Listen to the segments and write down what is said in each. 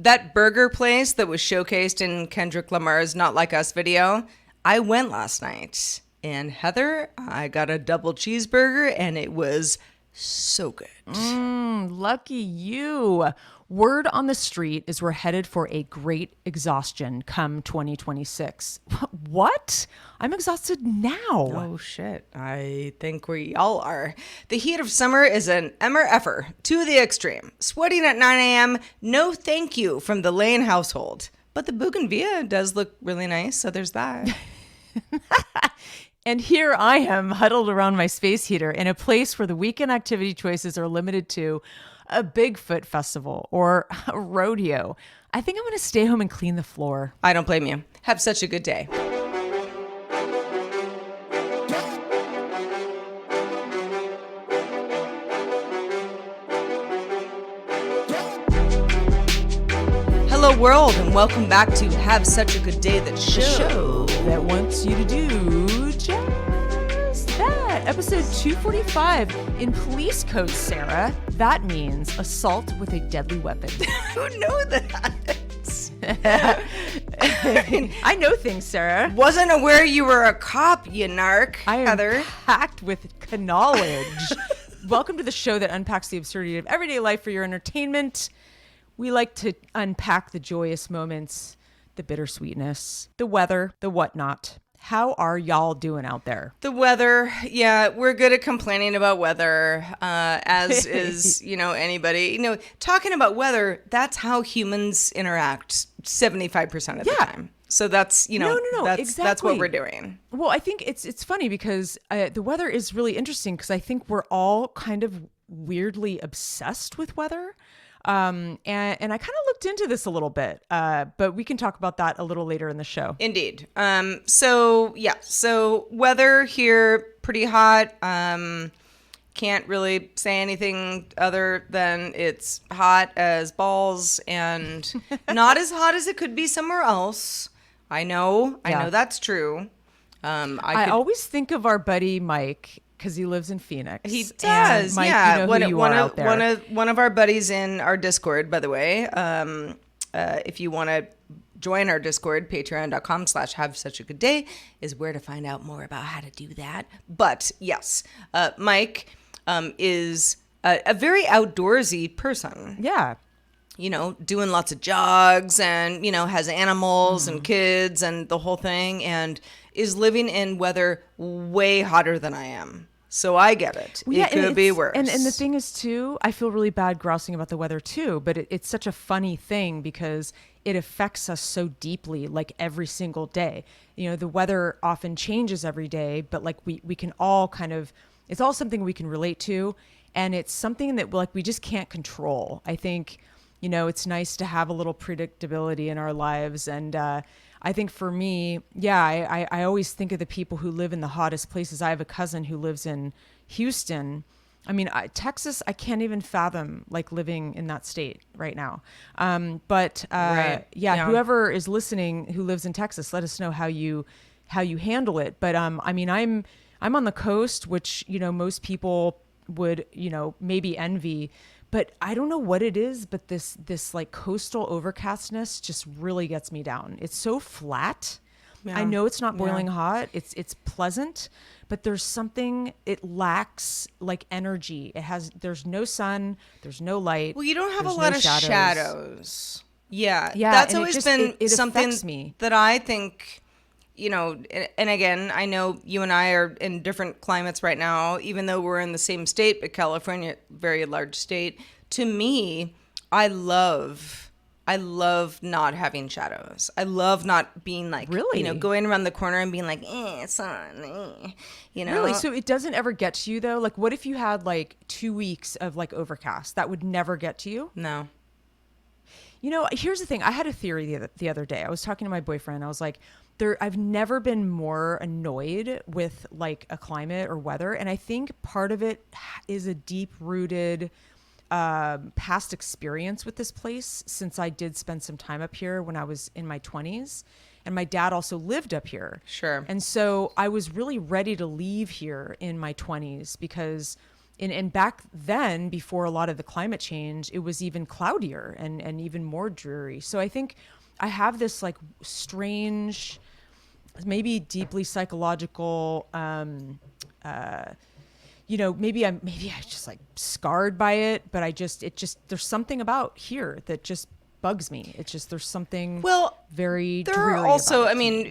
That burger place that was showcased in Kendrick Lamar's Not Like Us video, I went last night. And Heather, I got a double cheeseburger and it was so good. Lucky you. Word on the street is we're headed for a great exhaustion come 2026. What? I'm exhausted now. Oh, shit. I think we all are. The heat of summer is an effer to the extreme. Sweating at 9 a.m., no thank you from the Lane household. But the bougainvillea does look really nice, so there's that. And here I am huddled around my space heater in a place where the weekend activity choices are limited to a Bigfoot festival or a rodeo. I think I'm going to stay home and clean the floor. I don't blame you. Have such a good day. Hello, world, and welcome back to Have Such a Good Day, the show that wants you to do just that. Episode 245 in police code, Sarah. That means assault with a deadly weapon. Who knew that? I know things, Sarah. Wasn't aware you were a cop, you narc, I am Heather. packed with knowledge. Welcome to the show that unpacks the absurdity of everyday life for your entertainment. We like to unpack the joyous moments, the bittersweetness, the weather, the whatnot. How are y'all doing out there? The weather, yeah, we're good at complaining about weather, as is, anybody. Talking about weather, that's how humans interact 75% of the time. So that's, No, exactly. That's what we're doing. Well, I think it's funny because the weather is really interesting because I think we're all kind of weirdly obsessed with weather. And I kind of looked into this a little bit, but we can talk about that a little later in the show. Indeed. So weather here, pretty hot. Can't really say anything other than it's hot as balls and not as hot as it could be somewhere else. I know that's true. I always think of our buddy Mike, because he lives in Phoenix. He does, Mike, yeah. You know who you are out there. One of our buddies in our Discord, by the way. If you want to join our Discord, patreon.com/have such a good day is where to find out more about how to do that. But yes, Mike is a very outdoorsy person. Yeah. Doing lots of jogs and, has animals and kids and the whole thing, and is living in weather way hotter than I am. So I get it. Well, yeah, it could be worse. And the thing is, too, I feel really bad grousing about the weather, too. But it's such a funny thing because it affects us so deeply, like every single day. The weather often changes every day, but like we can all it's all something we can relate to. And it's something that we just can't control. I think, it's nice to have a little predictability in our lives. And I think for me, yeah, I always think of the people who live in the hottest places. I have a cousin who lives in Houston. I mean, Texas, I can't even fathom living in that state right now. But right. Yeah, whoever is listening who lives in Texas, let us know how you handle it. But I mean, I'm on the coast, which, most people would, maybe envy. But I don't know what it is, but this coastal overcastness just really gets me down. It's so flat. Yeah. I know it's not boiling hot. It's pleasant, but there's something, it lacks energy. There's no sun, there's no light. Well, you don't have a lot of shadows. Yeah. That's always been something that I think, and again, I know you and I are in different climates right now, even though we're in the same state, but California, very large state. To me, I love not having shadows. I love not being really? Going around the corner and being sun, Really? So it doesn't ever get to you though? What if you had 2 weeks of overcast? That would never get to you? No. Here's the thing. I had a theory the other day. I was talking to my boyfriend. I was like, I've never been more annoyed with a climate or weather. And I think part of it is a deep rooted past experience with this place, since I did spend some time up here when I was in my 20s. And my dad also lived up here. Sure. And so I was really ready to leave here in my 20s because and back then, before a lot of the climate change, it was even cloudier and even more dreary. So I think I have this like strange, maybe deeply psychological, maybe I just like scarred by it, but there's something about here that just bugs me. It's just, there's something very there dreary are also, about I mean,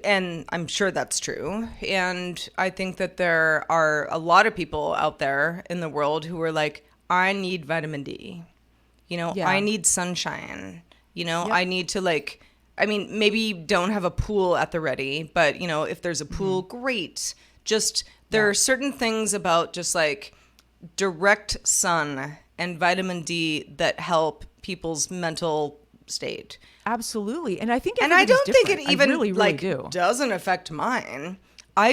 and I'm sure that's true. And I think that there are a lot of people out there in the world who are like, I need vitamin D, I need sunshine, I need to like, I mean, maybe you don't have a pool at the ready, but if there's a pool, great. Just, there are certain things about just like direct sun and vitamin D that help people's mental state. Absolutely. And I think, and I don't different. think it even really like do. Doesn't affect mine. I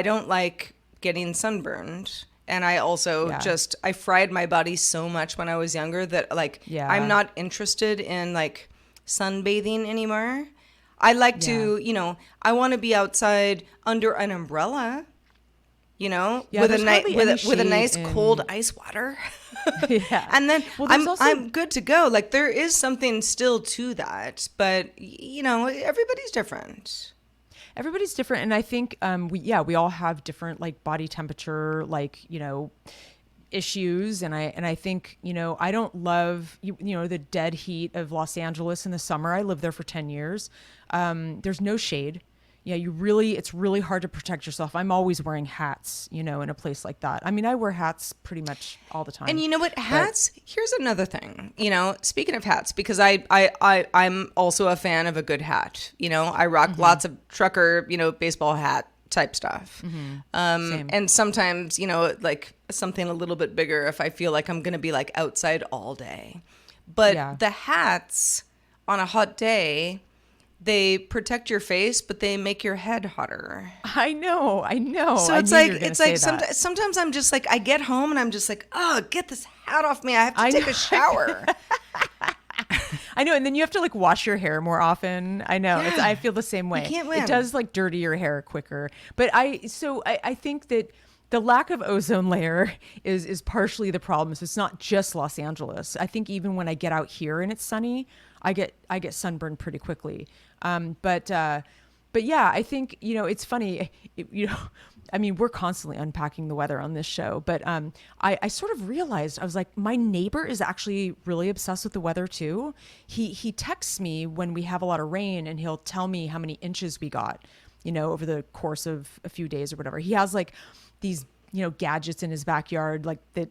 don't like getting sunburned. And I also I fried my body so much when I was younger that like, I'm not interested in like sunbathing anymore. I like to, I want to be outside under an umbrella, with a nice cold ice water. And then I'm good to go. Like there is something still to that, but everybody's different. Everybody's different. And I think, we all have different like body temperature, like, issues. And I think, I don't love, the dead heat of Los Angeles in the summer. I lived there for 10 years. There's no shade. Yeah, it's really hard to protect yourself. I'm always wearing hats, in a place like that. I mean, I wear hats pretty much all the time. And you know what? Hats, here's another thing, speaking of hats, because I'm also a fan of a good hat. I rock lots of trucker, baseball hat type stuff. And sometimes, like something a little bit bigger if I feel like I'm going to be like outside all day. But the hats on a hot day, they protect your face, but they make your head hotter. I know. So it's like sometimes I'm just like, I get home and I'm just like, oh, get this hat off me. I have to take a shower. I know. And then you have to like wash your hair more often. I know. Yeah. I feel the same way. You can't win. It does like dirty your hair quicker. But I think that the lack of ozone layer is partially the problem. So it's not just Los Angeles. I think even when I get out here and it's sunny, I get sunburned pretty quickly. But yeah, I think, it's funny, I mean, we're constantly unpacking the weather on this show, but I sort of realized, I was like, my neighbor is actually really obsessed with the weather too. He texts me when we have a lot of rain and he'll tell me how many inches we got, over the course of a few days or whatever. He has like these, gadgets in his backyard, like that,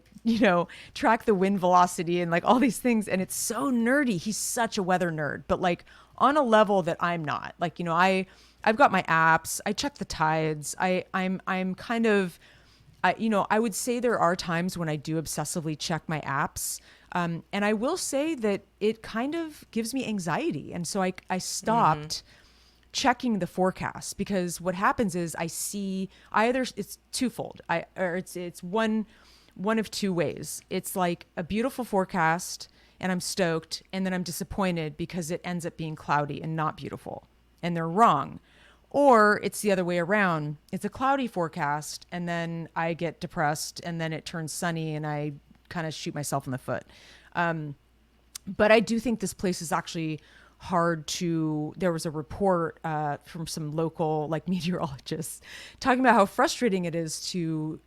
track the wind velocity and like all these things. And it's so nerdy. He's such a weather nerd, but like on a level that I'm not. Like, I've got my apps. I check the tides. I'm kind of, I would say there are times when I do obsessively check my apps. And I will say that it kind of gives me anxiety. And so I stopped checking the forecast, because what happens is I see it's twofold. It's one of two ways. It's like a beautiful forecast and I'm stoked, and then I'm disappointed because it ends up being cloudy and not beautiful, and they're wrong. Or it's the other way around. It's a cloudy forecast and then I get depressed and then it turns sunny and I kind of shoot myself in the foot. But I do think this place is actually hard to, there was a report from some local like meteorologists talking about how frustrating it is to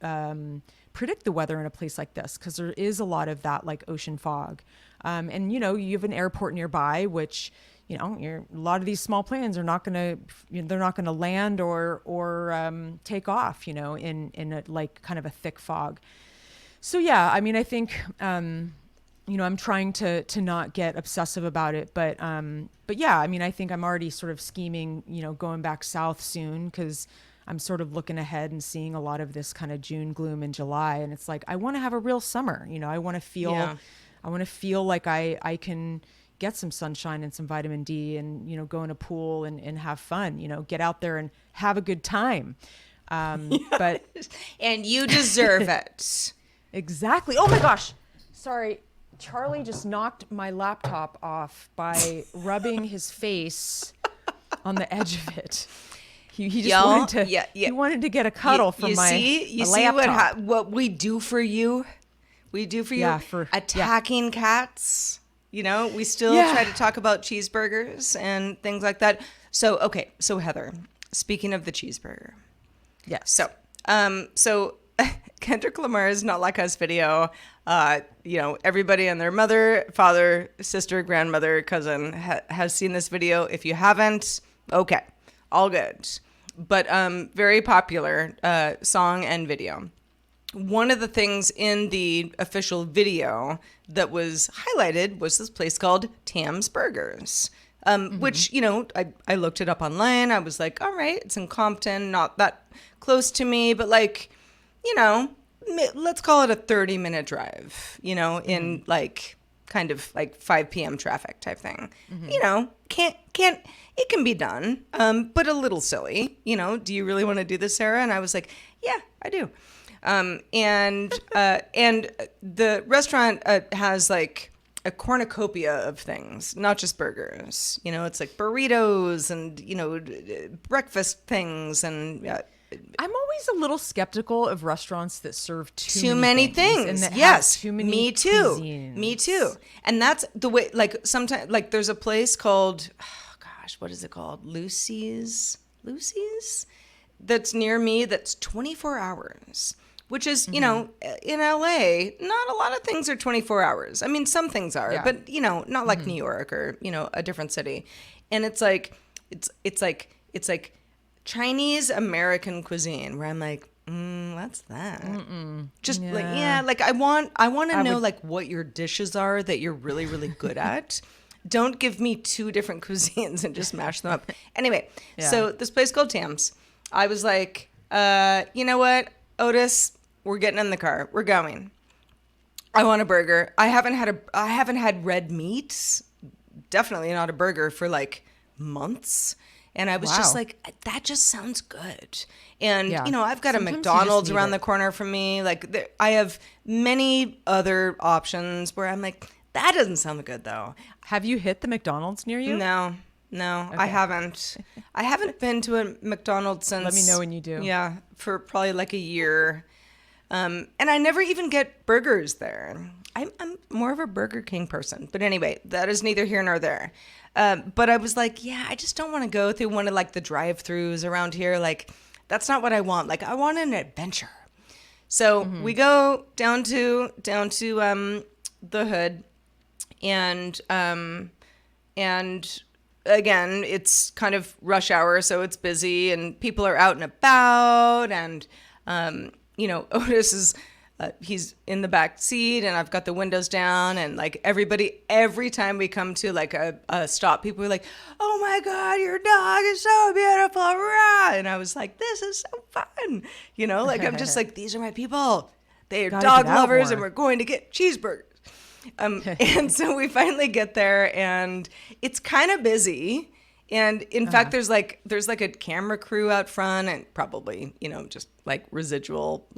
predict the weather in a place like this, because there is a lot of that like ocean fog. And you have an airport nearby, which a lot of these small planes are not going to, they're not going to land or take off, in a like kind of a thick fog. So yeah, I mean, I think, I'm trying to not get obsessive about it, but yeah, I mean, I think I'm already sort of scheming, going back south soon, because I'm sort of looking ahead and seeing a lot of this kind of June gloom in July. And it's like, I want to have a real summer, I want to feel like I can get some sunshine and some vitamin D and, go in a pool and have fun, get out there and have a good time. But and you deserve it. Exactly. Oh my gosh. Sorry. Charlie just knocked my laptop off by rubbing his face on the edge of it. He just wanted to. He wanted to get a cuddle from my laptop. You see what we do for you? We do for you. Yeah, attacking cats. We still try to talk about cheeseburgers and things like that. So Heather, speaking of the cheeseburger. Yes. So Kendrick Lamar's Not Like Us video, everybody and their mother, father, sister, grandmother, cousin has seen this video. If you haven't, okay, all good. But very popular song and video. One of the things in the official video that was highlighted was this place called Tam's Burgers, which, I looked it up online. I was like, all right, it's in Compton, not that close to me, but like, let's call it a 30-minute drive, in like kind of like 5 p.m. traffic type thing. It can be done, but a little silly. Do you really want to do this, Sarah? And I was like, yeah, I do. And the restaurant has like a cornucopia of things, not just burgers. It's like burritos and, breakfast things. And I'm always a little skeptical of restaurants that serve too many things. And that yes. Have too many Me too. cuisines. Me too. And that's the way, like sometimes, like there's a place called, what is it called? Lucy's? That's near me. That's 24 hours. Which is, in LA, not a lot of things are 24 hours. I mean, some things are, but, not like New York or, a different city. And it's like Chinese American cuisine where I'm like, what's that? Just I want to know like what your dishes are that you're really, really good at. Don't give me 2 different cuisines and just mash them up. Anyway, so this place called Tam's, I was like, you know what, Otis, we're getting in the car. We're going. I want a burger. I haven't had red meat, definitely not a burger, for like months. And I was just like, that just sounds good. And, I've got sometimes a McDonald's around the corner from me. Like, I have many other options where I'm like, that doesn't sound good, though. Have you hit the McDonald's near you? No, okay. I haven't. I haven't been to a McDonald's since. Let me know when you do. Yeah, for probably like a year. And I never even get burgers there. I'm more of a Burger King person. But anyway, that is neither here nor there. But I was like, I just don't want to go through one of like the drive-thrus around here. Like, that's not what I want. Like, I want an adventure. So we go down to the hood, and again, it's kind of rush hour, so it's busy, and people are out and about, and Otis is. He's in the back seat, and I've got the windows down, and like every time we come to like a stop, people are like, "Oh my God, your dog is so beautiful!" Rah! And I was like, "This is so fun," I'm just like, these are my people. They are dog lovers, and we're going to get cheeseburgers. And so we finally get there, and it's kind of busy. And in fact, there's like a camera crew out front, and probably just like residual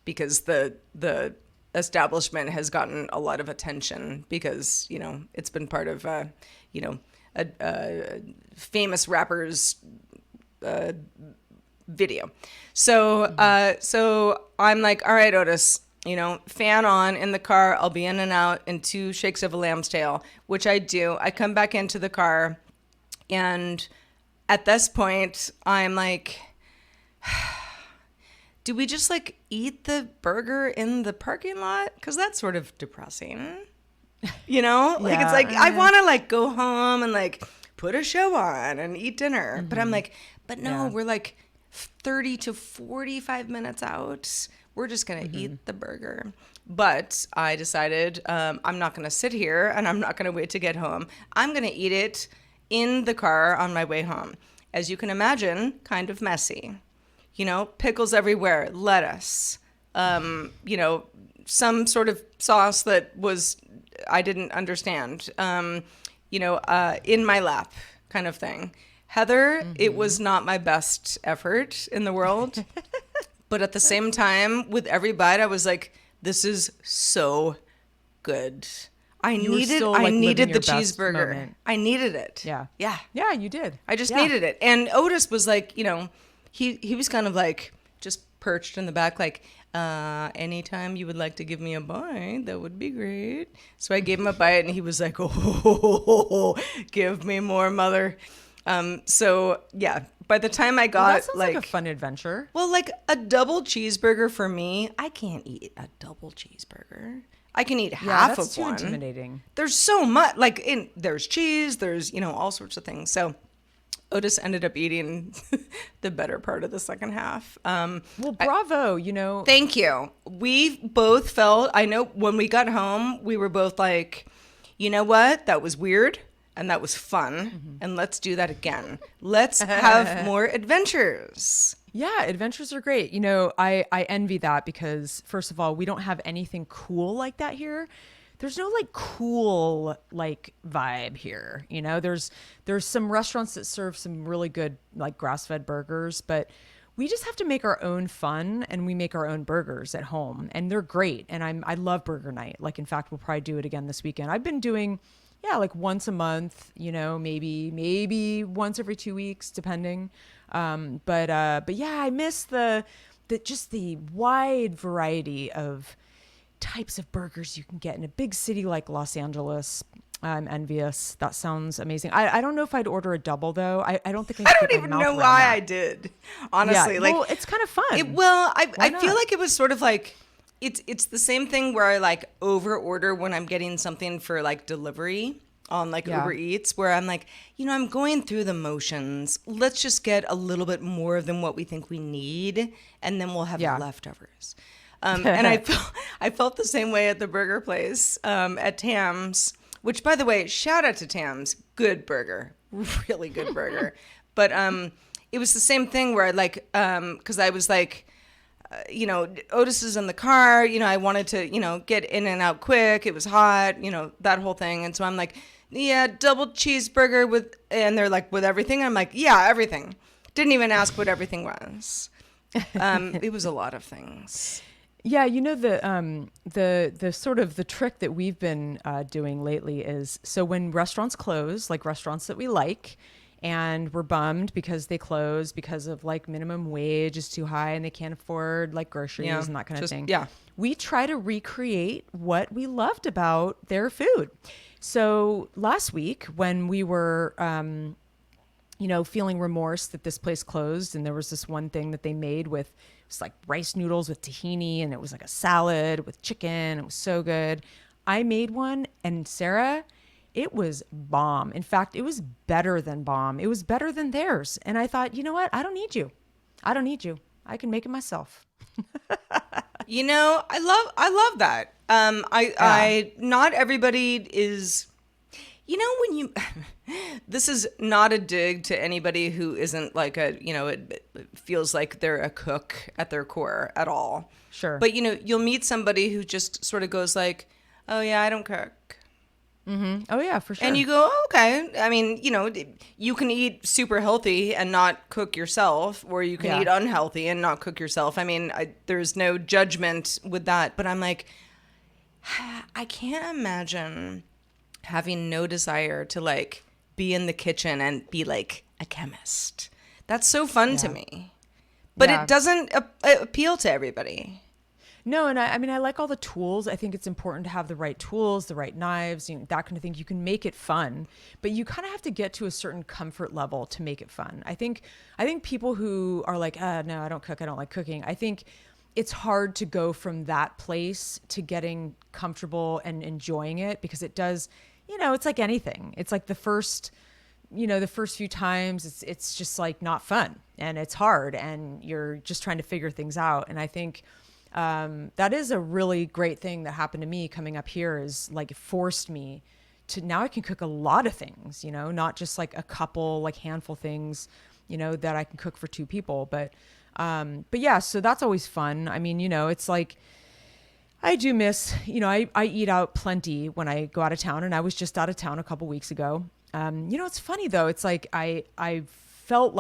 because the establishment has gotten a lot of attention because, it's been part of, a famous rapper's video. So I'm like, all right, Otis, fan on in the car. I'll be in and out in 2 shakes of a lamb's tail, which I do. I come back into the car, and at this point, I'm like, do we just like eat the burger in the parking lot? Because that's sort of depressing, It's like I want to like go home and like put a show on and eat dinner. But I'm like, but no, we're like 30 to 45 minutes out. We're just going to eat the burger. But I decided I'm not going to sit here and I'm not going to wait to get home. I'm going to eat it in the car on my way home. As you can imagine, kind of messy. Pickles everywhere, lettuce, some sort of sauce that I didn't understand, in my lap kind of thing. Heather, it was not my best effort in the world. But at the same time, with every bite, I was like, this is so good. I needed the cheeseburger. I needed it. Yeah. Yeah. Yeah, you did. I just needed it. And Otis was like, he was kind of like just perched in the back, like, anytime you would like to give me a bite, that would be great. So I gave him a bite and he was like, oh, give me more, mother. So yeah, by the time I got that sounds like a fun adventure. Well, like a double cheeseburger for me, I can't eat a double cheeseburger. I can eat half of one. That's too intimidating. There's so much, there's cheese, there's, all sorts of things. So Otis ended up eating the better part of the second half. Well, bravo, Thank you. We both felt, I know when we got home, we were both like, you know what? That was weird. And that was fun. And let's do that again. Let's have more adventures. Yeah, adventures are great. I envy that because, first of all, we don't have anything cool like that here. There's no cool vibe here. There's some restaurants that serve some really good grass-fed burgers, but we just have to make our own fun, and we make our own burgers at home, and they're great. And I love burger night. In fact, we'll probably do it again this weekend. I've been doing once a month, maybe once every 2 weeks, depending. But yeah, I miss the wide variety of types of burgers you can get in a big city like Los Angeles. I'm envious. That sounds amazing. I don't know if I'd order a double though. I don't think I don't even know why I did. Honestly, well, it's kind of fun. I feel like it was sort of like it's the same thing where I over order when I'm getting something for delivery on Uber Eats, where I'm like, I'm going through the motions. Let's just get a little bit more than what we think we need, and then we'll have the leftovers. And I felt the same way at the burger place at Tam's, which, by the way, shout out to Tam's. Good burger. Really good burger. But it was the same thing where because I was like, Otis is in the car, I wanted to, get in and out quick. It was hot, that whole thing. And so I'm like, yeah, double cheeseburger and they're like, with everything? And I'm like, yeah, everything. Didn't even ask what everything was. It was a lot of things. Yeah, the sort of the trick that we've been doing lately is, so when restaurants close, restaurants that we like, and we're bummed because they close because of minimum wage is too high and they can't afford groceries and that kind of thing. Yeah. We try to recreate what we loved about their food. So last week when we were, feeling remorse that this place closed, and there was this one thing that they made with, it was rice noodles with tahini, and it was a salad with chicken. It was so good. I made one, and Sarah, it was bomb. In fact, it was better than bomb. It was better than theirs. And I thought, you know what? I don't need you. I can make it myself. I love that. I not everybody is, when you, this is not a dig to anybody who isn't it feels like they're a cook at their core at all. Sure. But, you'll meet somebody who just sort of goes oh yeah, I don't cook. Mm-hmm. Oh yeah, for sure. And you go, oh, okay. I mean, you can eat super healthy and not cook yourself, or you can eat unhealthy and not cook yourself. I mean, there's no judgment with that. But I'm like, I can't imagine having no desire to be in the kitchen and be a chemist. That's so fun to me. But it doesn't appeal to everybody. No, and I like all the tools. I think it's important to have the right tools, the right knives, that kind of thing. You can make it fun, but you kind of have to get to a certain comfort level to make it fun. I think people who are no, I don't cook, I don't like cooking. I think it's hard to go from that place to getting comfortable and enjoying it, because it does, it's like anything. It's the first few times it's just not fun, and it's hard, and you're just trying to figure things out. And I think that is a really great thing that happened to me coming up here, is it forced me to, now I can cook a lot of things, not just a couple, handful things, that I can cook for two people. But yeah, so that's always fun. I mean, it's I do miss, I eat out plenty when I go out of town, and I was just out of town a couple weeks ago. It's funny though. It's I felt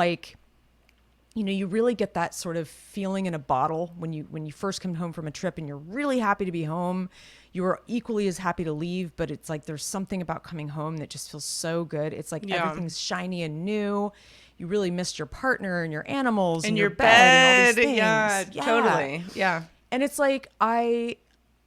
you really get that sort of feeling in a bottle when you first come home from a trip and you're really happy to be home. You're equally as happy to leave, but it's like there's something about coming home that just feels so good. It's like everything's shiny and new. You really missed your partner and your animals and your bed and all these things. Yeah, totally. Yeah. And it's like I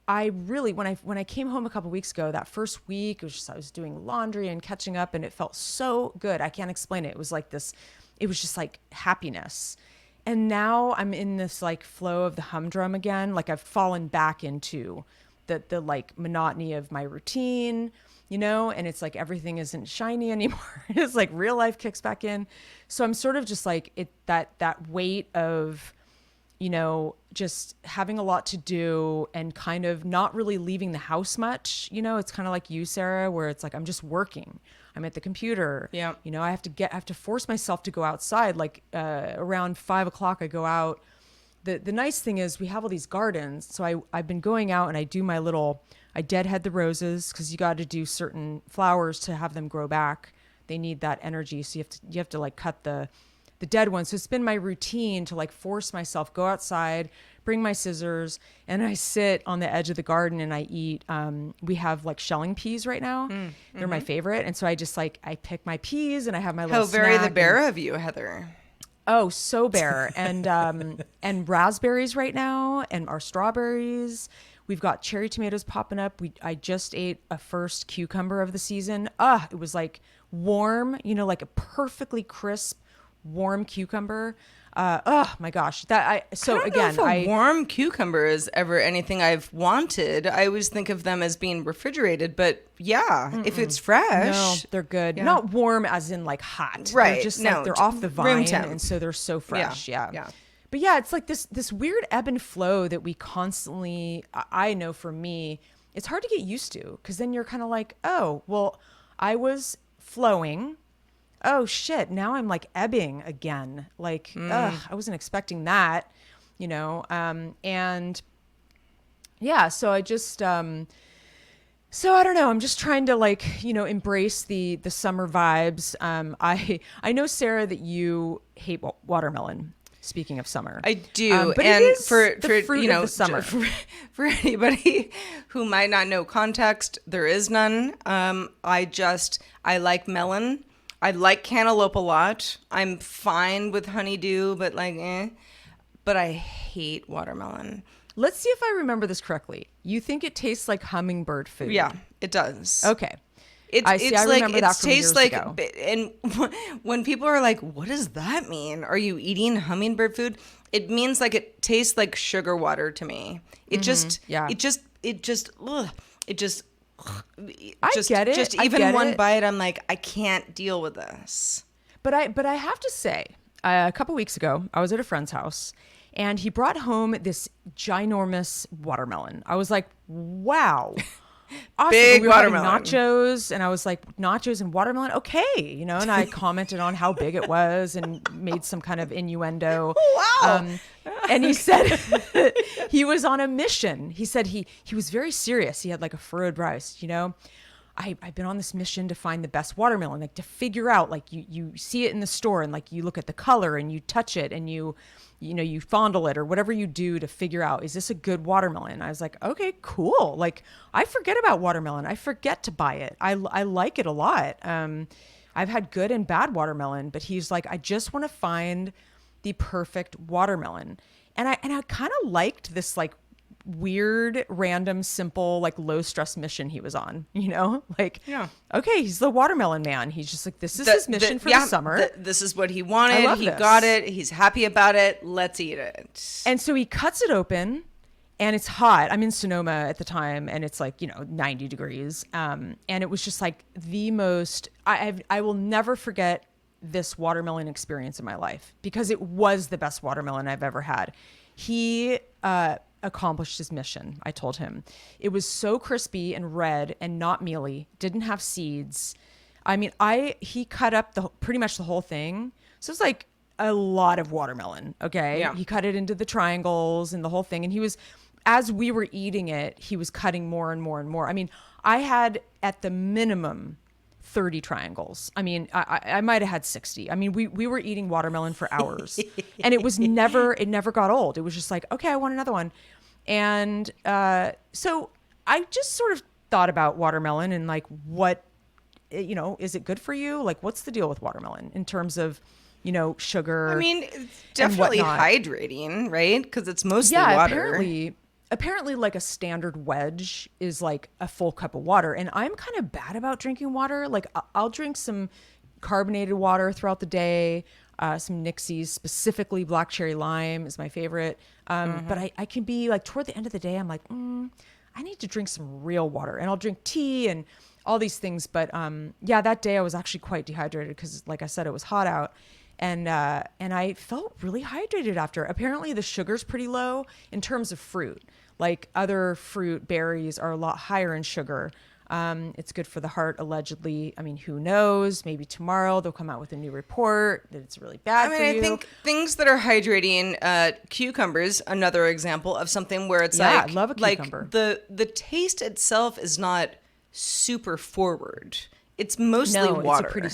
really, when I came home a couple weeks ago, that first week, I was doing laundry and catching up, and it felt so good. I can't explain it. It was like this, it was just like happiness. And now I'm in this like flow of the humdrum again. Like I've fallen back into the like monotony of my routine, and it's like everything isn't shiny anymore. It's like real life kicks back in. So I'm sort of just like that weight of, just having a lot to do and kind of not really leaving the house much. It's kind of like you, Sarah, where it's like, I'm just working. I'm at the computer. Yeah. I have to force myself to go outside. Like around 5 o'clock, I go out. The nice thing is we have all these gardens. So I've been going out and I do I deadhead the roses because you got to do certain flowers to have them grow back. They need that energy. So you have to like cut the dead ones. So it's been my routine to like force myself, go outside, bring my scissors, and I sit on the edge of the garden and I eat. We have like shelling peas right now. They're my favorite. And so I just like, I pick my peas and I have my little snack. How very the bear of you, Heather. Oh, so bare. And raspberries right now and our strawberries. We've got cherry tomatoes popping up. I just ate a first cucumber of the season. It was like warm, like a perfectly crisp, warm cucumber. My gosh. I don't know if a warm cucumber is ever anything I've wanted. I always think of them as being refrigerated, but if it's fresh. No, they're good. Yeah. Not warm as in like hot. Right. They're just like they're off the vine and so they're so fresh. Yeah. But yeah, it's like this weird ebb and flow that we constantly, I know for me, it's hard to get used to because then you're kind of like, oh, well, I was flowing. Oh shit, now I'm like ebbing again. Like, I wasn't expecting that, and yeah, so I just, so I don't know. I'm just trying to like, embrace the summer vibes. I know, Sarah, that you hate watermelon. Speaking of summer, I do, but and it is for the fruit of the summer. For anybody who might not know context, there is none. I like melon. I like cantaloupe a lot. I'm fine with honeydew, but but I hate watermelon. Let's see if I remember this correctly. You think it tastes like hummingbird food? Yeah, it does. Okay. I remember that from years ago. And when people are like, what does that mean? Are you eating hummingbird food? It means like it tastes like sugar water to me. It just I get it. Just even one bite, I'm like, I can't deal with this. But I have to say, a couple weeks ago, I was at a friend's house and he brought home this ginormous watermelon. I was like, wow. Awesome. Big we were watermelon. Nachos, and I was like, nachos and watermelon, okay, and I commented on how big it was and made some kind of innuendo. Wow. And he said he was on a mission. He said he was very serious. He had like a furrowed brow. I've been on this mission to find the best watermelon, like to figure out, like you see it in the store and like you look at the color and you touch it and you fondle it or whatever you do to figure out, is this a good watermelon? I was like, okay, cool. Like I forget about watermelon. I forget to buy it. I like it a lot. I've had good and bad watermelon, but he's like, I just want to find the perfect watermelon. And I kind of liked this like weird, random, simple, like low stress mission he was on, like, okay, he's the watermelon man. He's just like, this is his mission for the summer. This is what he wanted. He got it. He's happy about it. Let's eat it. And so he cuts it open and it's hot. I'm in Sonoma at the time and it's like, 90 degrees. And it was just like the most, I will never forget this watermelon experience in my life because it was the best watermelon I've ever had. He, accomplished his mission. I told him it was so crispy and red and not mealy, didn't have seeds. I mean, he cut up pretty much the whole thing. So it's like a lot of watermelon. Okay. Yeah. He cut it into the triangles and the whole thing. And as we were eating it, he was cutting more and more and more. I mean, I had at the minimum 30 triangles. I mean, I might have had 60. I mean, we were eating watermelon for hours and it never got old. It was just like, okay, I want another one. And so I just sort of thought about watermelon and like, what, is it good for you? Like, what's the deal with watermelon in terms of, sugar? I mean, it's definitely hydrating, right? Because it's mostly water. Apparently like a standard wedge is like a full cup of water. And I'm kind of bad about drinking water. Like I'll drink some carbonated water throughout the day, some Nixies, specifically black cherry lime is my favorite. But I can be like toward the end of the day, I'm like, I need to drink some real water, and I'll drink tea and all these things. But that day I was actually quite dehydrated because, like I said, it was hot out. And I felt really hydrated after. Apparently the sugar's pretty low in terms of fruit. Like other fruit, berries are a lot higher in sugar. It's good for the heart, allegedly. I mean, who knows? Maybe tomorrow they'll come out with a new report that it's really bad for you. I think things that are hydrating, cucumbers, another example of something where it's I love a cucumber. Like the taste itself is not super forward. It's mostly water.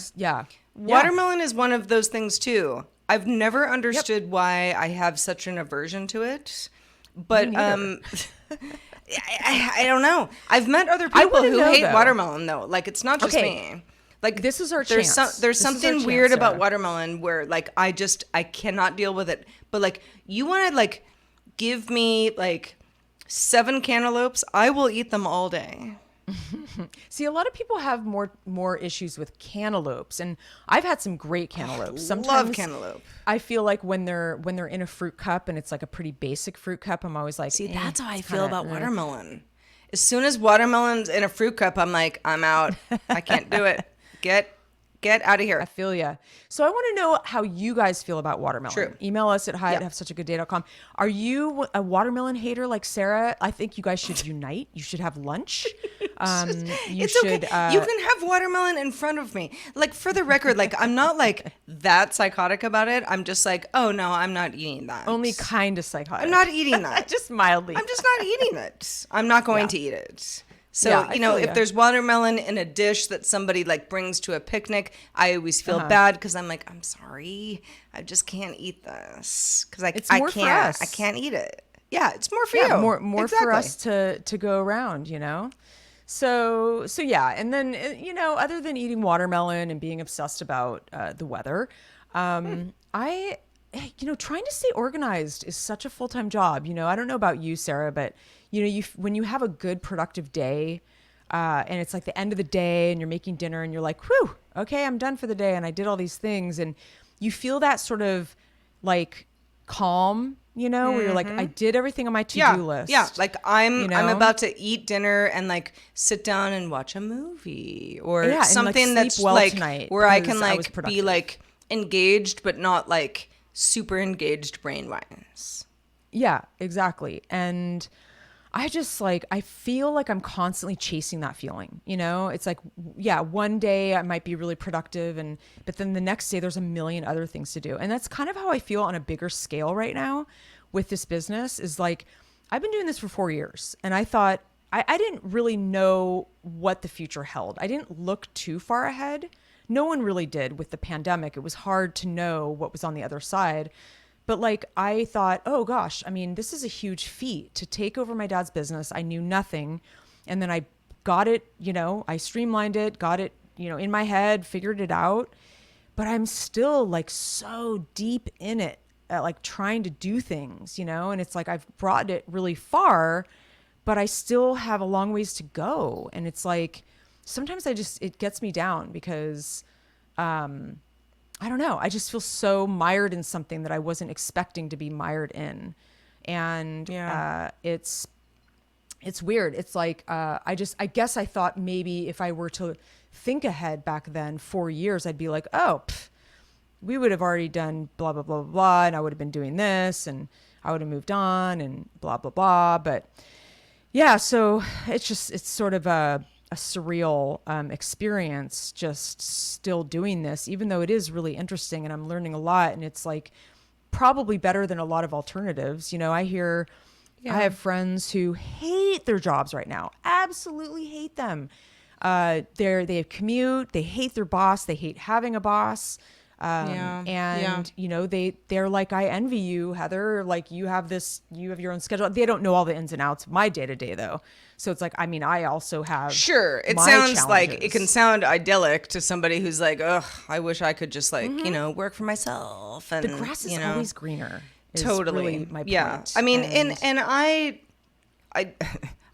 Watermelon is one of those things too. I've never understood why I have such an aversion to it, but I don't know. I've met other people who hate watermelon though. Like it's not just me. Like this is our chance. There's something weird about watermelon where like I cannot deal with it. But like you want to like give me like 7 cantaloupes, I will eat them all day. See, a lot of people have more issues with cantaloupes, and I've had some great cantaloupes. Sometimes love cantaloupe. I feel like when they're in a fruit cup and it's like a pretty basic fruit cup, I'm always like, see, that's how I feel about watermelon. As soon as watermelon's in a fruit cup, I'm like, I'm out. I can't do it. Get out of here. I feel ya. So I want to know how you guys feel about watermelon. True. Email us at hi@havesuchagoodday.com. Are you a watermelon hater like Sarah? I think you guys should unite. You should have lunch. It's okay. You can have watermelon in front of me. Like for the record, like I'm not like that psychotic about it. I'm just like, oh no, I'm not eating that. Only kind of psychotic. I'm not eating that. Just mildly. I'm just not eating it. I'm not going to eat it. So, if there's watermelon in a dish that somebody like brings to a picnic, I always feel bad because I'm like, I'm sorry, I just can't eat this because I can't eat it. Yeah, it's more for you. More for us to go around, So yeah, and then other than eating watermelon and being obsessed about the weather, trying to stay organized is such a full-time job. I don't know about you, Sarah, but when you have a good productive day, and it's like the end of the day and you're making dinner and you're like, whew, okay, I'm done for the day and I did all these things, and you feel that sort of like calm, where you're like, I did everything on my to-do list. Yeah, like I'm about to eat dinner and like sit down and watch a movie or something and, like, that's well like tonight where I can like be like engaged but not like super engaged brain-wise. Yeah, exactly. And I just like, I feel like I'm constantly chasing that feeling, it's like, one day I might be really productive but then the next day there's a million other things to do. And that's kind of how I feel on a bigger scale right now with this business is like, I've been doing this for 4 years and I thought I didn't really know what the future held. I didn't look too far ahead. No one really did with the pandemic. It was hard to know what was on the other side. But like, I thought, oh gosh, I mean, this is a huge feat to take over my dad's business. I knew nothing. And then I got it, I streamlined it, got it, in my head, figured it out. But I'm still like so deep in it, like trying to do things, and it's like, I've brought it really far, but I still have a long ways to go. And it's like, sometimes it gets me down because, I don't know. I just feel so mired in something that I wasn't expecting to be mired in. And it's weird. It's like, I guess I thought maybe if I were to think ahead back then 4 years, I'd be like, we would have already done blah, blah, blah, blah, blah. And I would have been doing this and I would have moved on and blah, blah, blah. But yeah, so it's sort of a surreal experience just still doing this, even though it is really interesting and I'm learning a lot, and it's like probably better than a lot of alternatives. I have friends who hate their jobs right now, absolutely hate them. They commute, they hate their boss, they hate having a boss. They're like, I envy you, Heather. Like you have your own schedule. They don't know all the ins and outs of my day to day though. So it's like, I mean, I also have sure. It sounds like it can sound idyllic to somebody who's like, ugh, I wish I could just like, work for myself. And the grass is always greener. Totally. Really my point. Yeah. I mean, and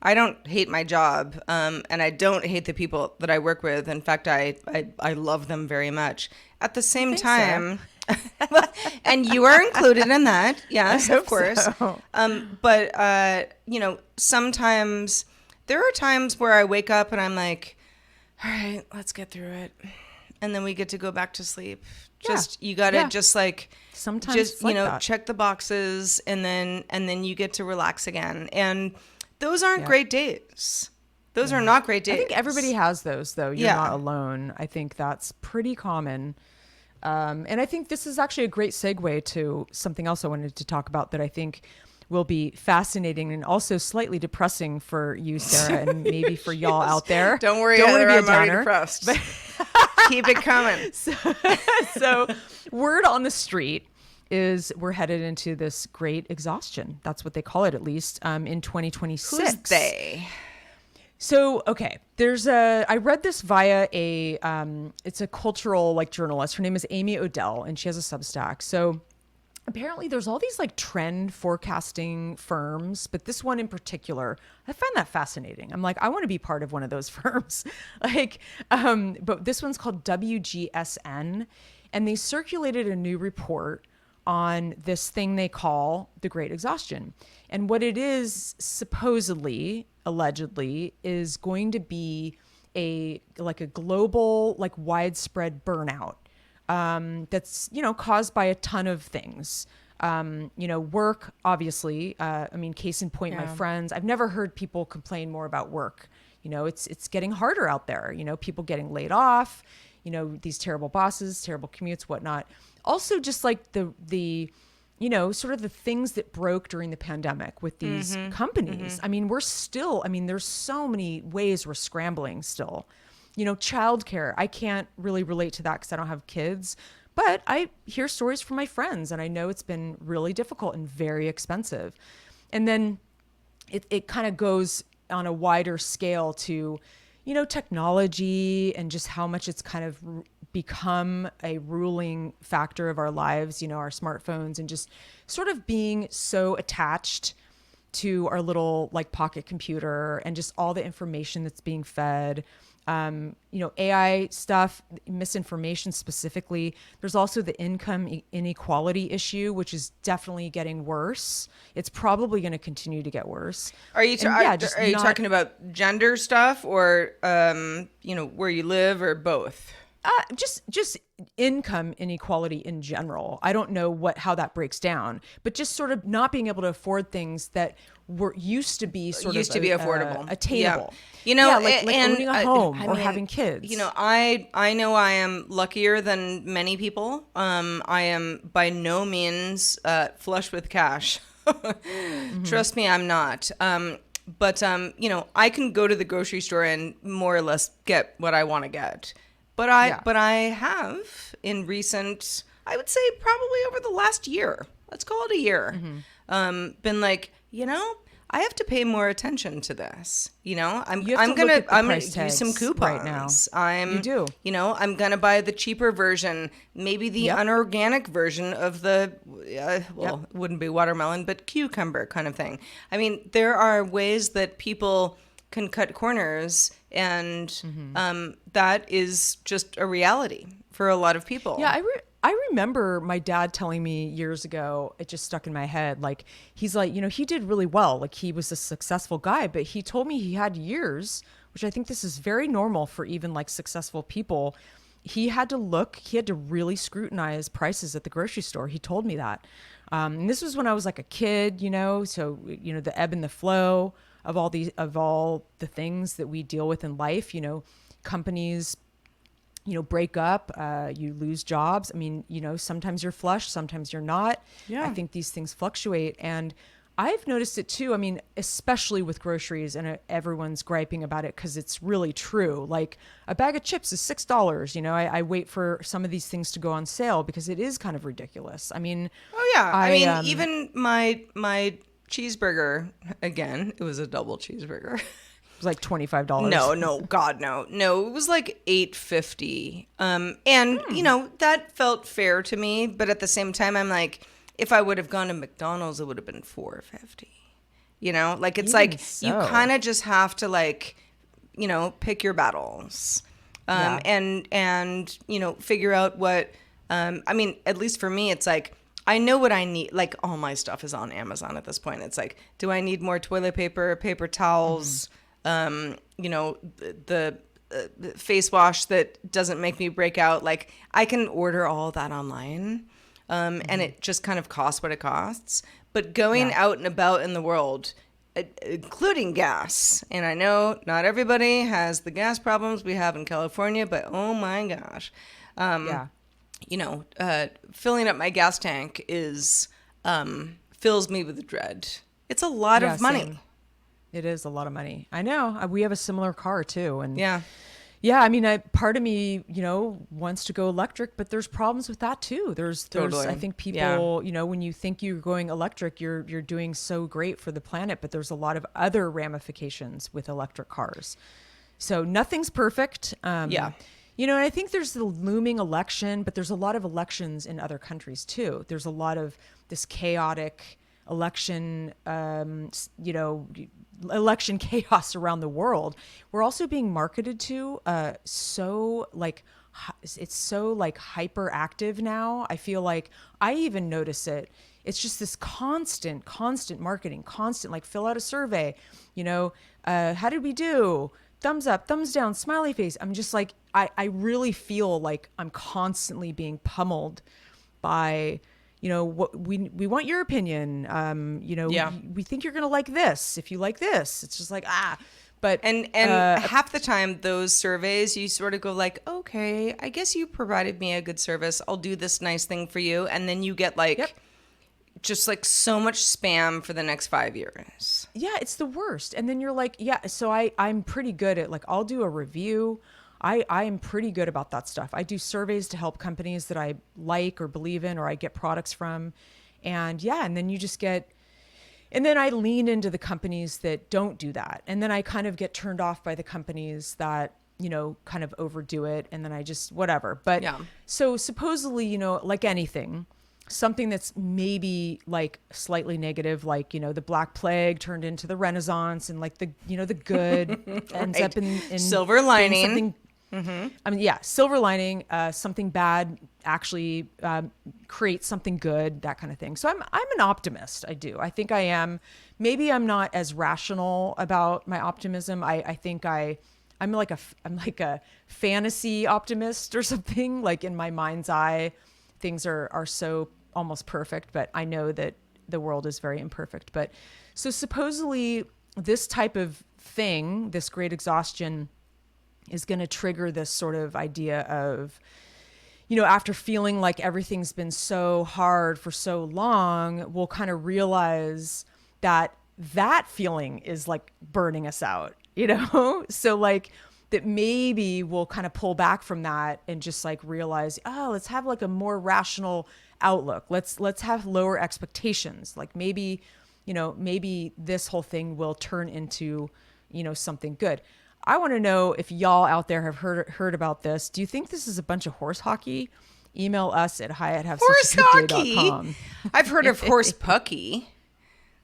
I don't hate my job, and I don't hate the people that I work with. In fact, I love them very much. At the same time, so. And you are included in that, yes, of course. So. But sometimes there are times where I wake up and I'm like, all right, let's get through it, and then we get to go back to sleep. You gotta just like sometimes just like check the boxes, and then you get to relax again. And those aren't great days. Those are not great days. I think everybody has those, though. You're not alone. I think that's pretty common. And I think this is actually a great segue to something else I wanted to talk about that I think will be fascinating and also slightly depressing for you, Sarah, and maybe for y'all out there. Don't worry, Heather, I'm already depressed. But keep it coming. So word on the street is we're headed into this great exhaustion. That's what they call it, at least, in 2026. Who's they? So, okay, I read this via it's a cultural like journalist. Her name is Amy Odell, and she has a Substack. So apparently there's all these like trend forecasting firms, but this one in particular, I find that fascinating. I'm like, I want to be part of one of those firms. But this one's called WGSN, and they circulated a new report on this thing they call the Great Exhaustion. And what it is, supposedly, allegedly, is going to be a global, like widespread burnout that's, caused by a ton of things. Work, obviously. Case in point, my friends, I've never heard people complain more about work. It's getting harder out there, people getting laid off, these terrible bosses, terrible commutes, whatnot. Also, just like the sort of the things that broke during the pandemic with these companies. I mean, there's so many ways we're scrambling still. Childcare. I can't really relate to that because I don't have kids, but I hear stories from my friends, and I know it's been really difficult and very expensive. And then it kind of goes on a wider scale to, technology and just how much it's kind of become a ruling factor of our lives, our smartphones, and just sort of being so attached to our little like pocket computer and just all the information that's being fed. AI stuff, misinformation specifically. There's also the income inequality issue, which is definitely getting worse. It's probably going to continue to get worse. Are you talking about gender stuff or, where you live, or both? Just income inequality in general. I don't know how that breaks down, but just sort of not being able to afford things that used to be affordable, attainable. Yeah. Like owning a home or having kids. I know I am luckier than many people. I am by no means flush with cash. Trust me, I'm not. But I can go to the grocery store and more or less get what I want to get. But I have in recent, I would say probably over the last year, let's call it a year, been like, I have to pay more attention to this. I'm gonna use some coupons right now. You do. I'm gonna buy the cheaper version, maybe the unorganic version of the it wouldn't be watermelon, but cucumber kind of thing. I mean, there are ways that people can cut corners, and that is just a reality for a lot of people. Yeah, I remember my dad telling me years ago, it just stuck in my head, like, he's like, he did really well. Like, he was a successful guy, but he told me he had years, which I think this is very normal for even like successful people. He had to really scrutinize prices at the grocery store. He told me that. And this was when I was like a kid, so, the ebb and the flow of all the things that we deal with in life, companies, break up, you lose jobs. I mean, sometimes you're flush, sometimes you're not. Yeah. I think these things fluctuate. And I've noticed it too. I mean, especially with groceries, and everyone's griping about it because it's really true. Like a bag of chips is $6. You know, I wait for some of these things to go on sale because it is kind of ridiculous. I mean, oh yeah. I mean, even my cheeseburger, again, it was a double cheeseburger. It was like $25. No, God, no. It was like $8.50. And you know, that felt fair to me, but at the same time, I'm like, if I would have gone to McDonald's, it would have been $4.50. You know, like it's Even like so. you kind of just have to like, you know, pick your battles, and you know, figure out what. I mean, at least for me, it's like I know what I need. Like all my stuff is on Amazon at this point. It's like, do I need more toilet paper, paper towels? You know, the face wash that doesn't make me break out. Like I can order all that online. And it just kind of costs what it costs. But going out and about in the world, including gas, and I know not everybody has the gas problems we have in California, but oh my gosh. You know, filling up my gas tank fills me with dread. It's a lot of money. Same. It is a lot of money. I know. We have a similar car too. And yeah, I mean, part of me, you know, wants to go electric, but there's problems with that too. There's totally. I think people, you know, when you think you're going electric, you're doing so great for the planet, but there's a lot of other ramifications with electric cars. So nothing's perfect. You know, and I think there's the looming election, but there's a lot of elections in other countries too. There's a lot of this chaotic election, you know, election chaos around the world. We're also being marketed to so like it's so like hyperactive now. I feel like I even notice it. It's just this constant marketing, constant like fill out a survey, you know, how did we do? Thumbs up, thumbs down, smiley face. I'm just like I really feel like I'm constantly being pummeled by, you know, what we want your opinion. You know, we think you're going to like this. If you like this, it's just like, but, and half the time those surveys, you sort of go like, okay, I guess you provided me a good service. I'll do this nice thing for you. And then you get like, just like so much spam for the next 5 years. Yeah. It's the worst. And then you're like, so I'm pretty good at like, I'll do a review. I am pretty good about that stuff. I do surveys to help companies that I like or believe in or I get products from. And and then you just and then I lean into the companies that don't do that. And then I kind of get turned off by the companies that, you know, kind of overdo it. And then I just, whatever. But so supposedly, you know, like anything, something that's maybe like slightly negative, like, you know, the Black Plague turned into the Renaissance and like the, you know, the good ends up in silver lining. I mean, silver lining, something bad actually creates something good, that kind of thing. So I'm an optimist. I think I am. Maybe I'm not as rational about my optimism. I think I'm like a fantasy optimist or something. Like in my mind's eye, things are so almost perfect, but I know that the world is very imperfect. But so supposedly this type of thing, this great exhaustion, is going to trigger this sort of idea of, you know, after feeling like everything's been so hard for so long, we'll kind of realize that feeling is like burning us out, you know? So like that maybe we'll kind of pull back from that and just like realize, let's have like a more rational outlook. Let's have lower expectations. Like maybe this whole thing will turn into, you know, something good. I want to know if y'all out there have heard about this. Do you think this is a bunch of horse hockey? Email us at hi@havessuchagoodday.com. I've heard of horse pucky.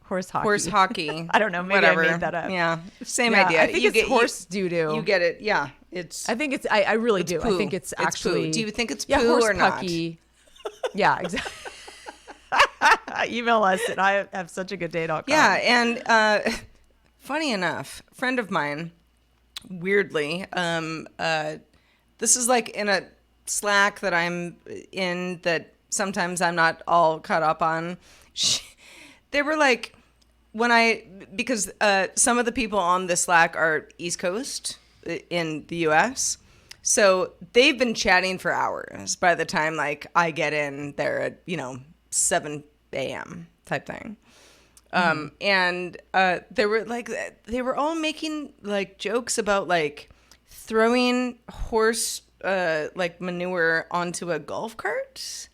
Horse hockey. Horse hockey. I don't know. Maybe I made that up. Yeah. Same idea. I think it's horse doo-doo. You get it. Yeah. I think it's, I really do. Poo. I think it's actually. Poo. Do you think it's poo or pucky. Not? Yeah, exactly. Email us at hihavessuchagoodday.com. Yeah. And funny enough, friend of mine, weirdly, this is like in a Slack that I'm in that sometimes I'm not all caught up on. They were like, because some of the people on the Slack are East Coast in the US, so they've been chatting for hours by the time like I get in there at, you know, 7 a.m. type thing. And they were all making like jokes about like throwing horse like manure onto a golf cart,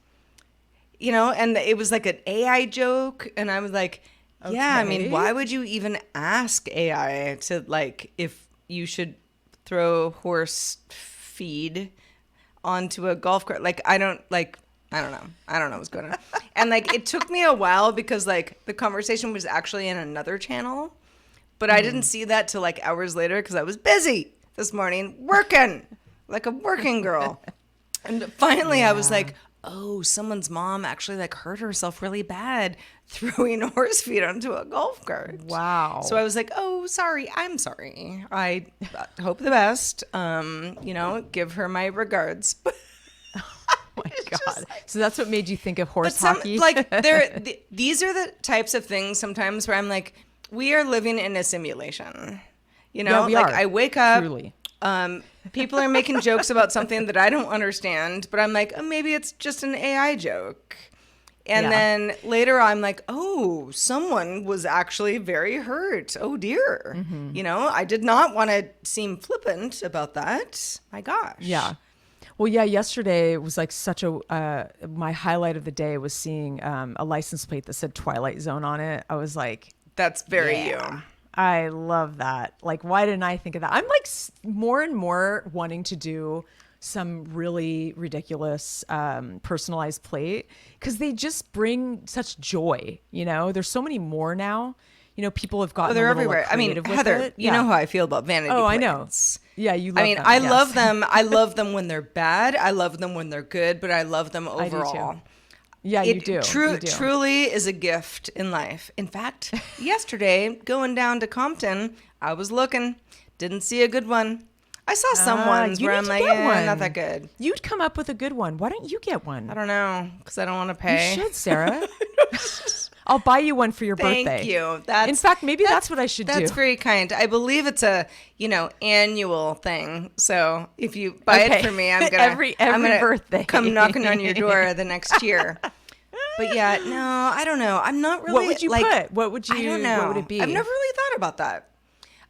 and it was like an AI joke. And I was like, yeah, I mean, why would you even ask AI to like if you should throw horse feed onto a golf cart? Like, I don't know what's going on. And like, it took me a while because like the conversation was actually in another channel, but I didn't see that till like hours later because I was busy this morning working like a working girl. And finally I was like, oh, someone's mom actually like hurt herself really bad throwing horse feed onto a golf cart. Wow. So I was like, oh, sorry. I'm sorry. I hope the best. Give her my regards. Oh my God. So that's what made you think of horse hockey? Like these are the types of things sometimes where I'm like, we are living in a simulation. Yeah, we like are. I wake up, Truly. People are making jokes about something that I don't understand, but I'm like, oh, maybe it's just an AI joke. And then later I'm like, oh, someone was actually very hurt. Oh dear. I did not want to seem flippant about that. My gosh. Yeah. Well, yeah, yesterday was like such a, my highlight of the day was seeing a license plate that said Twilight Zone on it. I was like, that's very you. I love that. Like, why didn't I think of that? I'm like more and more wanting to do some really ridiculous personalized plate because they just bring such joy. There's so many more now. People have gotten they're a little everywhere. I mean, Heather, you know how I feel about vanity plates. I know. Yeah, you love them. I love them. I love them when they're bad. I love them when they're good, but I love them overall. I do too. Yeah, you do. Truly is a gift in life. In fact, yesterday, going down to Compton, I was looking, didn't see a good one. I saw some ones where I'm like, not that good. You'd come up with a good one. Why don't you get one? I don't know, because I don't want to pay. You should, Sarah. I'll buy you one for your birthday. Thank you. In fact, maybe that's what I should do. That's very kind. I believe it's a, annual thing. So if you buy it for me, I'm gonna every birthday come knocking on your door the next year. But yeah, no, I don't know. I'm not really. What would you put? What would you? I don't know. What would it be? I've never really thought about that.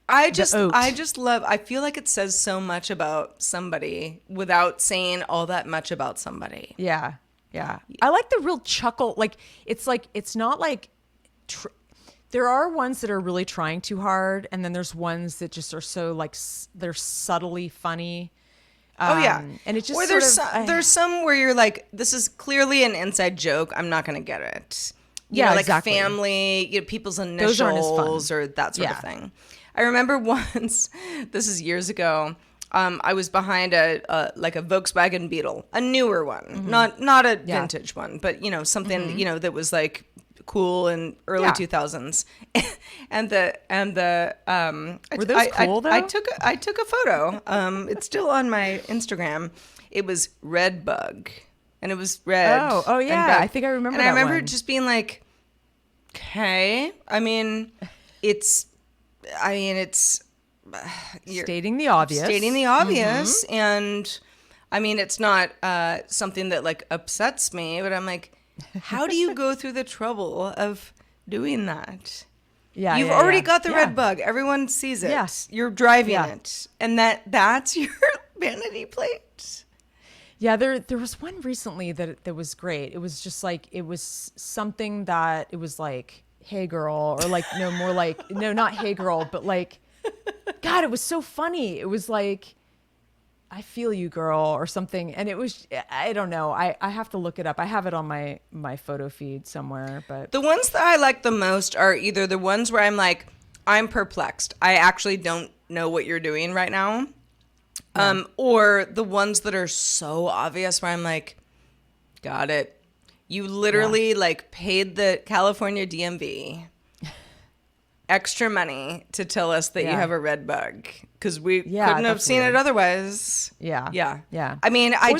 I just love. I feel like it says so much about somebody without saying all that much about somebody. Yeah. Yeah. I like the real chuckle. Like, it's not like, there are ones that are really trying too hard. And then there's ones that just are so like, they're subtly funny. And it just, or there's some where you're like, this is clearly an inside joke. I'm not going to get it. Like exactly. Family, people's initials or that sort of thing. I remember once, this is years ago, I was behind a Volkswagen Beetle, a newer one, not a vintage one, but something that was like cool in early 2000s. and the were those cool though? I took a photo. It's still on my Instagram. It was Red Bug, and it was red. Oh yeah, I think I remember. And that I remember one. just being like, okay. I mean, it's. Stating the obvious. And I mean, it's not something that like upsets me, but I'm like, how do you go through the trouble of doing that? Yeah, you've already got the red bug. Everyone sees it. Yes, you're driving it, and that's your vanity plate. Yeah, there was one recently that was great. It was just like, it was something that it was like, hey girl, or like, no, more like, no, not hey girl, but like, God, it was so funny. It was like, I feel you, girl, or something. And it was, I don't know. I have to look it up. I have it on my photo feed somewhere. But the ones that I like the most are either the ones where I'm like, I'm perplexed. I actually don't know what you're doing right now. Yeah. Or the ones that are so obvious where I'm like, got it. You literally like paid the California DMV extra money to tell us that you have a red bug because we couldn't have seen it otherwise. Yeah. I mean, I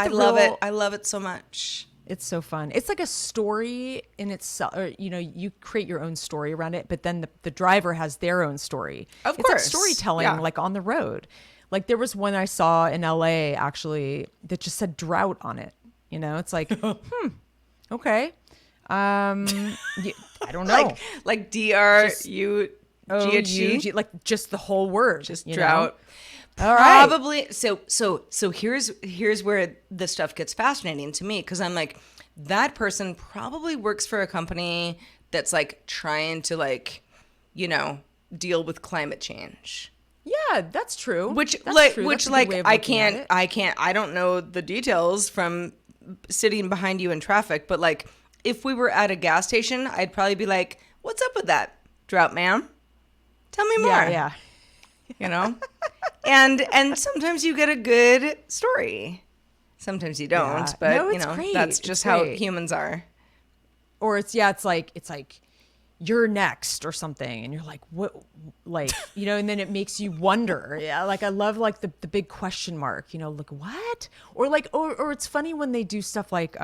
love it. I love it so much. It's so fun. It's like a story in itself. Or, you create your own story around it, but then the driver has their own story. Of course, like storytelling, like on the road. Like there was one I saw in LA actually that just said drought on it. It's like, okay. I don't know. like DRUGHG, like just the whole word, just drought. All right. Probably. So here's where the stuff gets fascinating to me, because I'm like, that person probably works for a company that's like trying to like, deal with climate change. Yeah, that's true. I don't know the details from sitting behind you in traffic, but like, if we were at a gas station, I'd probably be like, "What's up with that, drought man? Tell me more." Yeah. And sometimes you get a good story. Sometimes you don't, but great. That's just how humans are. Or it's like you're next or something, and you're like, what, like, and then it makes you wonder. Yeah, like I love like the big question mark, like what? Or like or it's funny when they do stuff like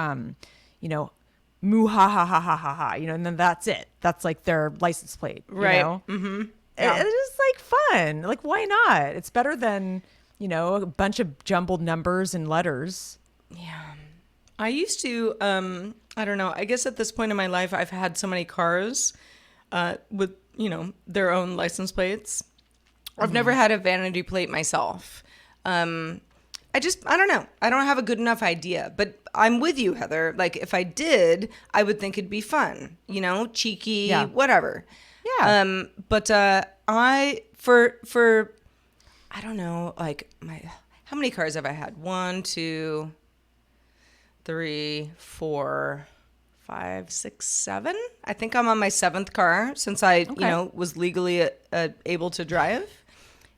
moo ha ha ha ha ha ha, and then that's it. That's like their license plate, right? Mm-hmm. Yeah. It's just like fun. Like, why not? It's better than a bunch of jumbled numbers and letters. Yeah. I used to, I don't know, I guess at this point in my life, I've had so many cars with, their own license plates. I've never had a vanity plate myself. I don't know. I don't have a good enough idea, but I'm with you, Heather. Like, if I did, I would think it'd be fun, cheeky, whatever. Yeah. But I don't know, like how many cars have I had? 1, 2, 3, 4, 5, 6, 7. I think I'm on my 7th car since I, was legally able to drive.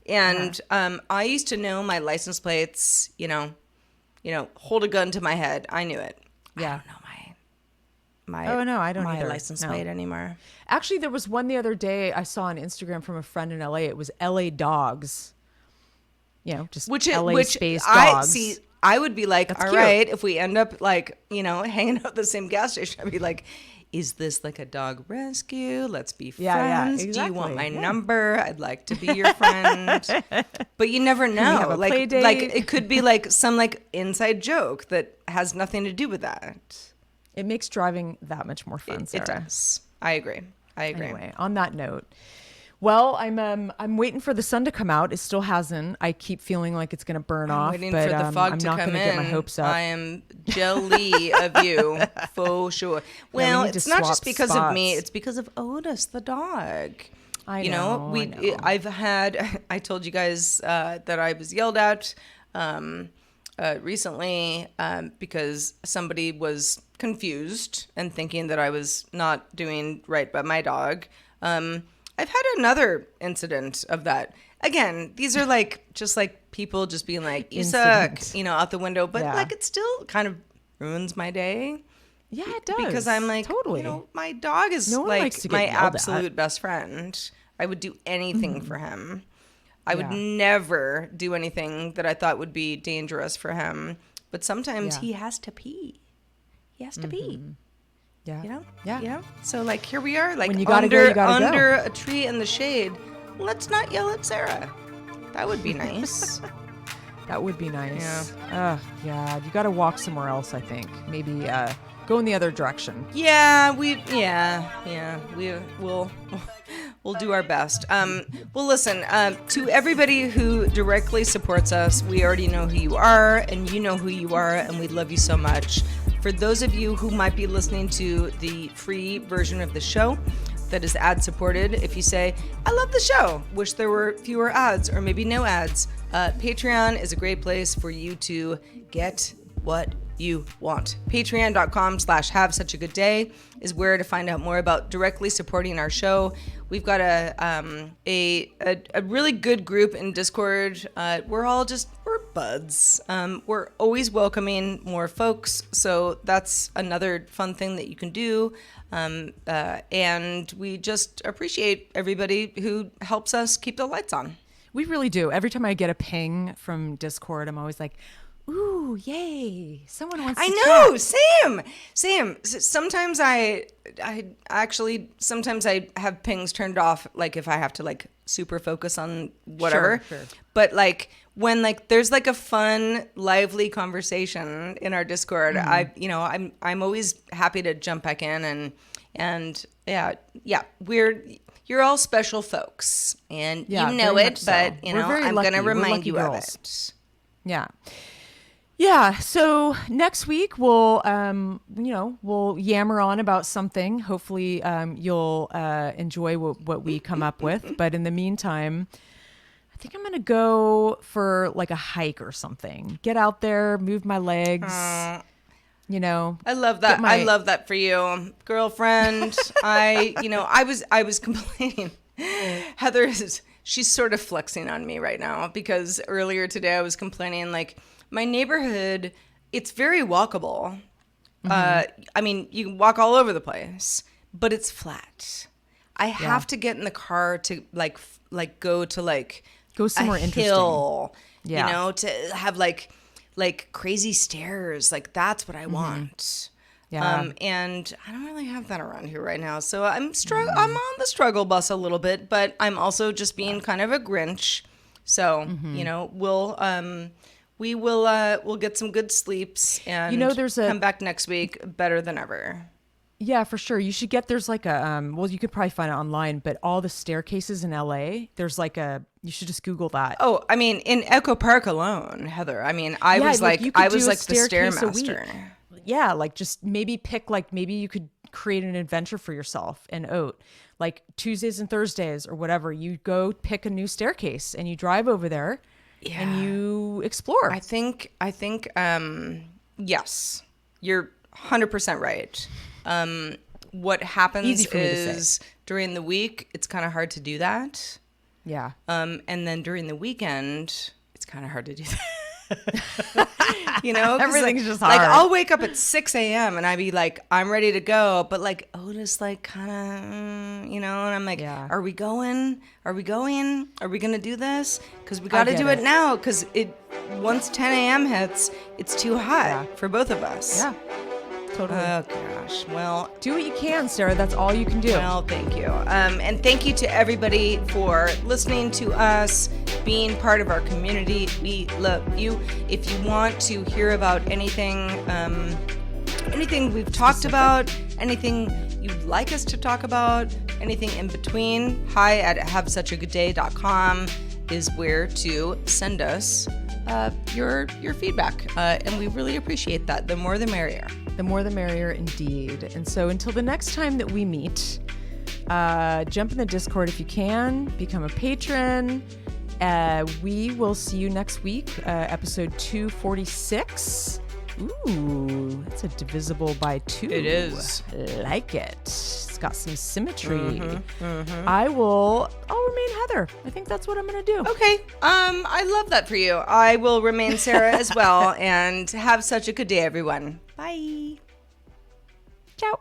And I used to know my license plates, hold a gun to my head. I knew it. Yeah. I don't know my I don't my either. license plate anymore. Actually, there was one the other day I saw on Instagram from a friend in LA. It was LA Dogs. Just LA space dogs. I would be like, that's all cute. Right, if we end up like, hanging out at the same gas station, I'd be like, is this like a dog rescue? Let's be friends. Yeah, exactly. Do you want my number? I'd like to be your friend. But you never know. Like it could be like some like inside joke that has nothing to do with that. It makes driving that much more fun, Sarah. It does. I agree. Anyway, on that note, well, I'm waiting for the sun to come out. It still hasn't. I keep feeling like it's going to burn off. Waiting but, for the fog I'm to not come going to get my hopes up. I am jelly of you, for sure. Well, it's not just because of me. It's because of Otis, the dog. I know. I told you guys that I was yelled at recently because somebody was confused and thinking that I was not doing right by my dog. I've had another incident of that. Again, these are like just like people just being like, you suck, out the window. But like it still kind of ruins my day. Yeah, it does. Because I'm like, totally. My dog is like my absolute best friend. I would do anything for him. I would never do anything that I thought would be dangerous for him. But sometimes he has to pee. He has to pee. Yeah. Yeah. So like here we are, like when you under a tree in the shade. Let's not yell at Sarah. That would be nice. That would be nice. Yeah. You got to walk somewhere else, I think. Maybe go in the other direction. We'll do our best. Well, listen, to everybody who directly supports us, we already know who you are, and you know who you are, and we love you so much. For those of you who might be listening to the free version of the show that is ad-supported, if you say, I love the show, wish there were fewer ads or maybe no ads, Patreon is a great place for you to get what you want. Patreon.com/havesuchagoodday is where to find out more about directly supporting our show. We've got a really good group in Discord. We're buds. We're always welcoming more folks, so that's another fun thing that you can do. And we just appreciate everybody who helps us keep the lights on. We really do. Every time I get a ping from Discord, I'm always like, ooh, yay. Someone wants to know, chat. Same. Sometimes I have pings turned off, like if I have to like super focus on whatever. Sure. But like when like there's like a fun, lively conversation in our Discord, I'm always happy to jump back in and you're all special folks, and you know it, but I'm going to remind you of it. Yeah. Yeah. So next week we'll yammer on about something. Hopefully you'll enjoy what we come up with. But in the meantime, I think I'm going to go for like a hike or something. Get out there, move my legs. I love that. I love that for you, girlfriend. I was complaining. Heather she's sort of flexing on me right now because earlier today I was complaining like my neighborhood, it's very walkable. I mean, you can walk all over the place, but it's flat. I have to get in the car to like go to go somewhere interesting. Hill, to have like crazy stairs. Like that's what I want. Yeah. And I don't really have that around here right now. So I'm on the struggle bus a little bit, but I'm also just being kind of a Grinch. So, we'll get some good sleeps and come back next week better than ever. Yeah, for sure. You should get, there's like a, you could probably find it online, but all the staircases in LA, there's like you should just Google that. Oh, I mean, in Echo Park alone, Heather, I mean, I was like the Stairmaster. Yeah, like just maybe maybe you could create an adventure for yourself and Oat. Like Tuesdays and Thursdays or whatever, you go pick a new staircase and you drive over there and you explore. I think yes, you're 100% right. What happens is during the week, it's kind of hard to do that. Yeah. And then during the weekend, it's kind of hard to do that. Everything's just hard. Like I'll wake up at 6 a.m. and I'd be like, I'm ready to go. But like Otis like kind of, and I'm like, Are we going? Are we going to do this? Because we got to do it now. Because once 10 a.m. hits, it's too hot for both of us. Yeah. Totally. Oh gosh. Well, do what you can, Sarah. That's all you can do. Well, thank you. And thank you to everybody for listening to us, being part of our community. We love you. If you want to hear about anything we've talked about, anything you'd like us to talk about, anything in between, hi@havesuchagoodday.com is where to send us your feedback. And we really appreciate that. The more the merrier. The more the merrier indeed. And so until the next time that we meet, jump in the Discord if you can, become a patron. We will see you next week, episode 246. Ooh, that's a divisible by 2. It is. Like it. It's got some symmetry. I'll remain Heather. I think that's what I'm going to do. Okay. I love that for you. I will remain Sarah as well, and have such a good day, everyone. Bye. Ciao.